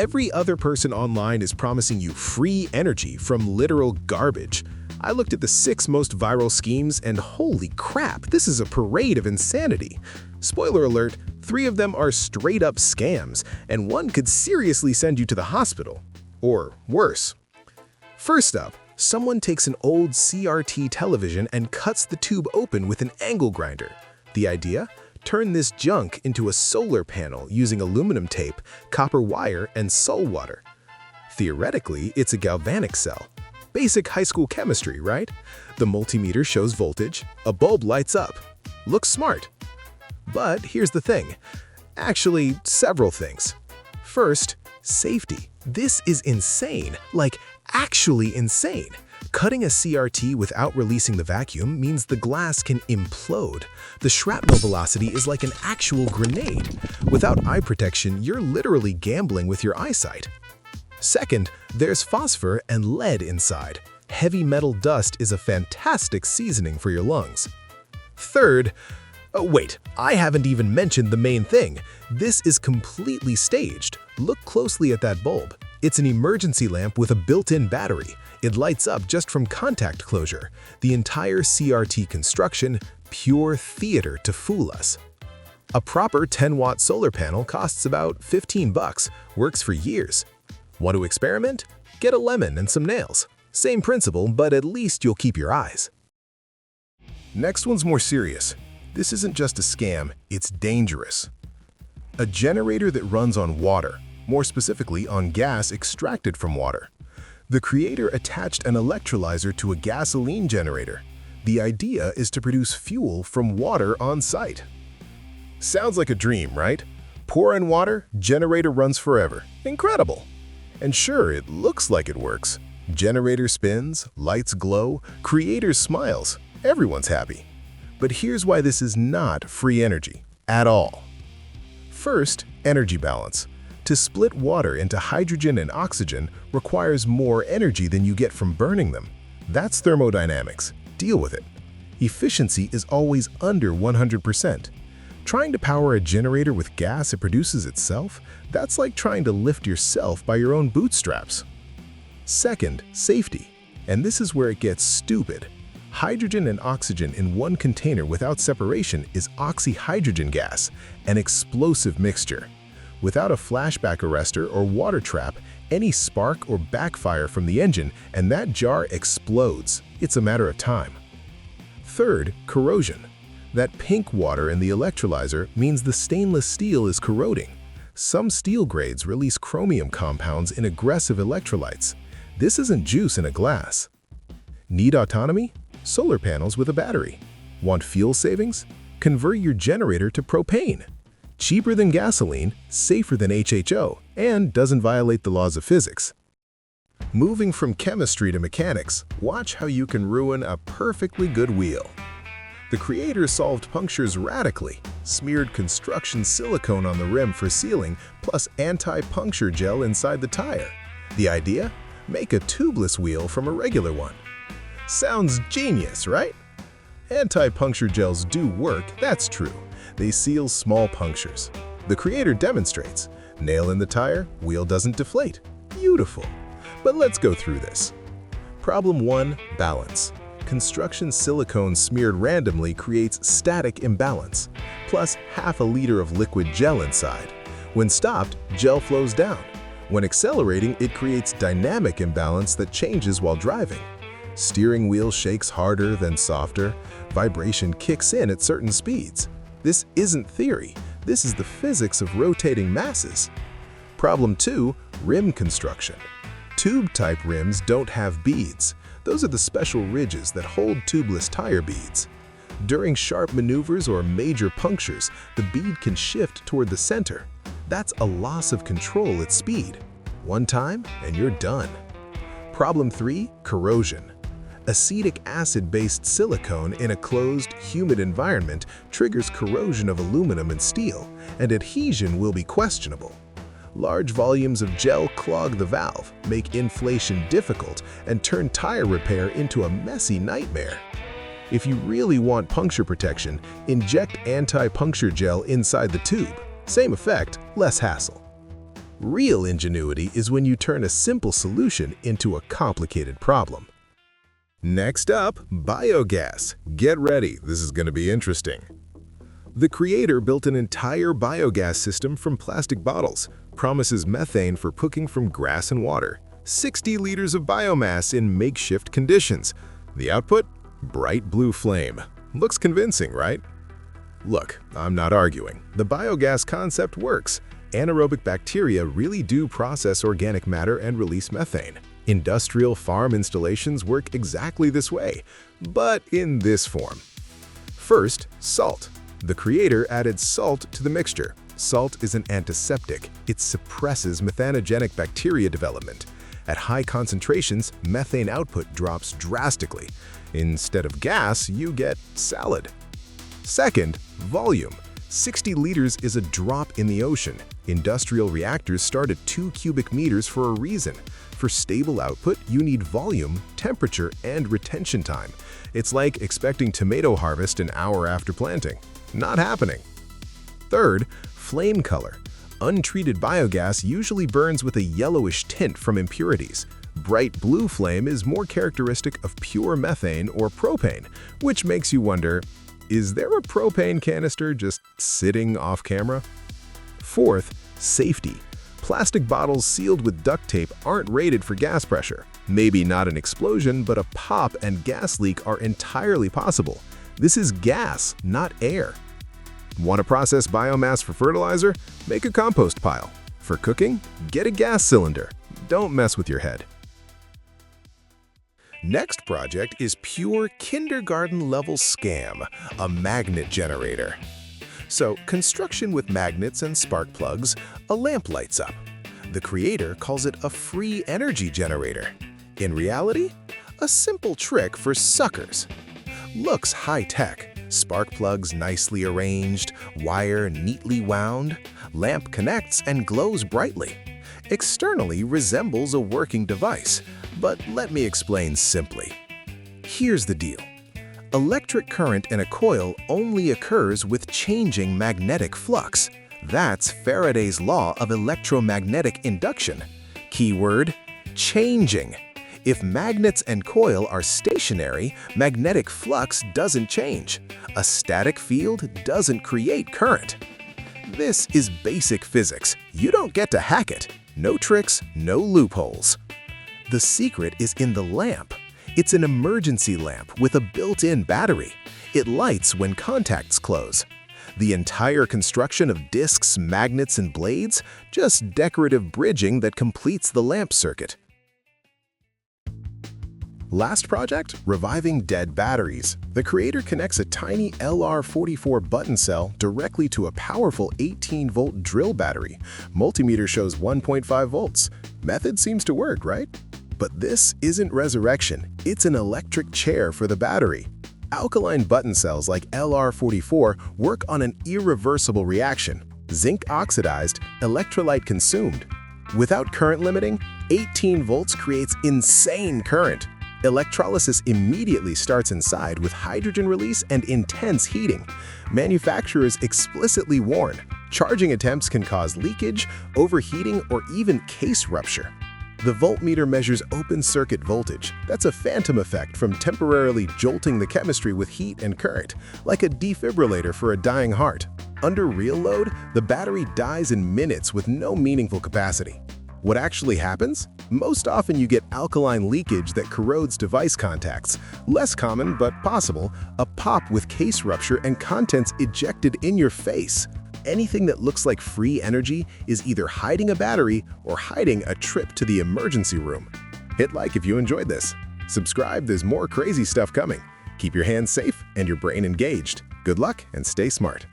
Every other person online is promising you free energy from literal garbage. I looked at the 6 most viral schemes and holy crap, this is a parade of insanity. Spoiler alert, 3 of them are straight-up scams, and one could seriously send you to the hospital. Or worse. First up, someone takes an old CRT television and cuts the tube open with an angle grinder. The idea? Turn this junk into a solar panel using aluminum tape, copper wire, and salt water. Theoretically, it's a galvanic cell. Basic high school chemistry, right? The multimeter shows voltage, a bulb lights up. Looks smart. But here's the thing. Actually, several things. First, safety. This is insane. Like, actually insane. Cutting a CRT without releasing the vacuum means the glass can implode. The shrapnel velocity is like an actual grenade. Without eye protection, you're literally gambling with your eyesight. Second, there's phosphor and lead inside. Heavy metal dust is a fantastic seasoning for your lungs. Third, wait, I haven't even mentioned the main thing. This is completely staged. Look closely at that bulb. It's an emergency lamp with a built-in battery. It lights up just from contact closure. The entire CRT construction, pure theater to fool us. A proper 10-watt solar panel costs about 15 bucks, works for years. Want to experiment? Get a lemon and some nails. Same principle, but at least you'll keep your eyes. Next one's more serious. This isn't just a scam, it's dangerous. A generator that runs on water, more specifically on gas extracted from water. The creator attached an electrolyzer to a gasoline generator. The idea is to produce fuel from water on site. Sounds like a dream, right? Pour in water, generator runs forever. Incredible! And sure, it looks like it works. Generator spins, lights glow, creator smiles. Everyone's happy. But here's why this is not free energy at all. First, energy balance. To split water into hydrogen and oxygen requires more energy than you get from burning them. That's thermodynamics. Deal with it. Efficiency is always under 100%. Trying to power a generator with gas it produces itself, that's like trying to lift yourself by your own bootstraps. Second, safety. And this is where it gets stupid. Hydrogen and oxygen in one container without separation is oxyhydrogen gas, an explosive mixture. Without a flashback arrestor or water trap, any spark or backfire from the engine and that jar explodes. It's a matter of time. Third, corrosion. That pink water in the electrolyzer means the stainless steel is corroding. Some steel grades release chromium compounds in aggressive electrolytes. This isn't juice in a glass. Need autonomy? Solar panels with a battery. Want fuel savings? Convert your generator to propane. Cheaper than gasoline, safer than HHO, and doesn't violate the laws of physics. Moving from chemistry to mechanics, watch how you can ruin a perfectly good wheel. The creator solved punctures radically, smeared construction silicone on the rim for sealing, plus anti-puncture gel inside the tire. The idea? Make a tubeless wheel from a regular one. Sounds genius, right? Anti-puncture gels do work, that's true. They seal small punctures. The creator demonstrates. Nail in the tire, wheel doesn't deflate. Beautiful. But let's go through this. Problem 1, balance. Construction silicone smeared randomly creates static imbalance, plus half a liter of liquid gel inside. When stopped, gel flows down. When accelerating, it creates dynamic imbalance that changes while driving. Steering wheel shakes harder than softer. Vibration kicks in at certain speeds. This isn't theory. This is the physics of rotating masses. Problem 2, rim construction. Tube-type rims don't have beads. Those are the special ridges that hold tubeless tire beads. During sharp maneuvers or major punctures, the bead can shift toward the center. That's a loss of control at speed. One time, and you're done. Problem 3, corrosion. Acetic acid-based silicone in a closed, humid environment triggers corrosion of aluminum and steel, and adhesion will be questionable. Large volumes of gel clog the valve, make inflation difficult, and turn tire repair into a messy nightmare. If you really want puncture protection, inject anti-puncture gel inside the tube. Same effect, less hassle. Real ingenuity is when you turn a simple solution into a complicated problem. Next up, biogas. Get ready, this is going to be interesting. The creator built an entire biogas system from plastic bottles, promises methane for cooking from grass and water, 60 liters of biomass in makeshift conditions. The output? Bright blue flame. Looks convincing, right? Look, I'm not arguing. The biogas concept works. Anaerobic bacteria really do process organic matter and release methane. Industrial farm installations work exactly this way, but in this form. First, salt. The creator added salt to the mixture. Salt is an antiseptic. It suppresses methanogenic bacteria development. At high concentrations, methane output drops drastically. Instead of gas, you get salad. Second, volume. 60 liters is a drop in the ocean. Industrial reactors start at 2 cubic meters for a reason. For stable output, you need volume, temperature, and retention time. It's like expecting tomato harvest an hour after planting. Not happening. Third, flame color. Untreated biogas usually burns with a yellowish tint from impurities. Bright blue flame is more characteristic of pure methane or propane, which makes you wonder, is there a propane canister just sitting off camera? Fourth, safety. Plastic bottles sealed with duct tape aren't rated for gas pressure. Maybe not an explosion, but a pop and gas leak are entirely possible. This is gas, not air. Want to process biomass for fertilizer? Make a compost pile. For cooking? Get a gas cylinder. Don't mess with your head. Next project is pure kindergarten-level scam, a magnet generator. So, construction with magnets and spark plugs, a lamp lights up. The creator calls it a free energy generator. In reality, a simple trick for suckers. Looks high-tech, spark plugs nicely arranged, wire neatly wound, lamp connects and glows brightly. Externally resembles a working device, but let me explain simply. Here's the deal. Electric current in a coil only occurs with changing magnetic flux. That's Faraday's law of electromagnetic induction. Keyword, changing. If magnets and coil are stationary, magnetic flux doesn't change. A static field doesn't create current. This is basic physics. You don't get to hack it. No tricks, no loopholes. The secret is in the lamp. It's an emergency lamp with a built-in battery. It lights when contacts close. The entire construction of discs, magnets, and blades, just decorative bridging that completes the lamp circuit. Last project, reviving dead batteries. The creator connects a tiny LR44 button cell directly to a powerful 18-volt drill battery. Multimeter shows 1.5 volts. Method seems to work, right? But this isn't resurrection, it's an electric chair for the battery. Alkaline button cells like LR44 work on an irreversible reaction. Zinc oxidized, electrolyte consumed. Without current limiting, 18 volts creates insane current. Electrolysis immediately starts inside with hydrogen release and intense heating. Manufacturers explicitly warn, charging attempts can cause leakage, overheating, or even case rupture. The voltmeter measures open circuit voltage. That's a phantom effect from temporarily jolting the chemistry with heat and current, like a defibrillator for a dying heart. Under real load, the battery dies in minutes with no meaningful capacity. What actually happens? Most often you get alkaline leakage that corrodes device contacts. Less common, but possible, a pop with case rupture and contents ejected in your face. Anything that looks like free energy is either hiding a battery or hiding a trip to the emergency room. Hit like if you enjoyed this. Subscribe, there's more crazy stuff coming. Keep your hands safe and your brain engaged. Good luck and stay smart.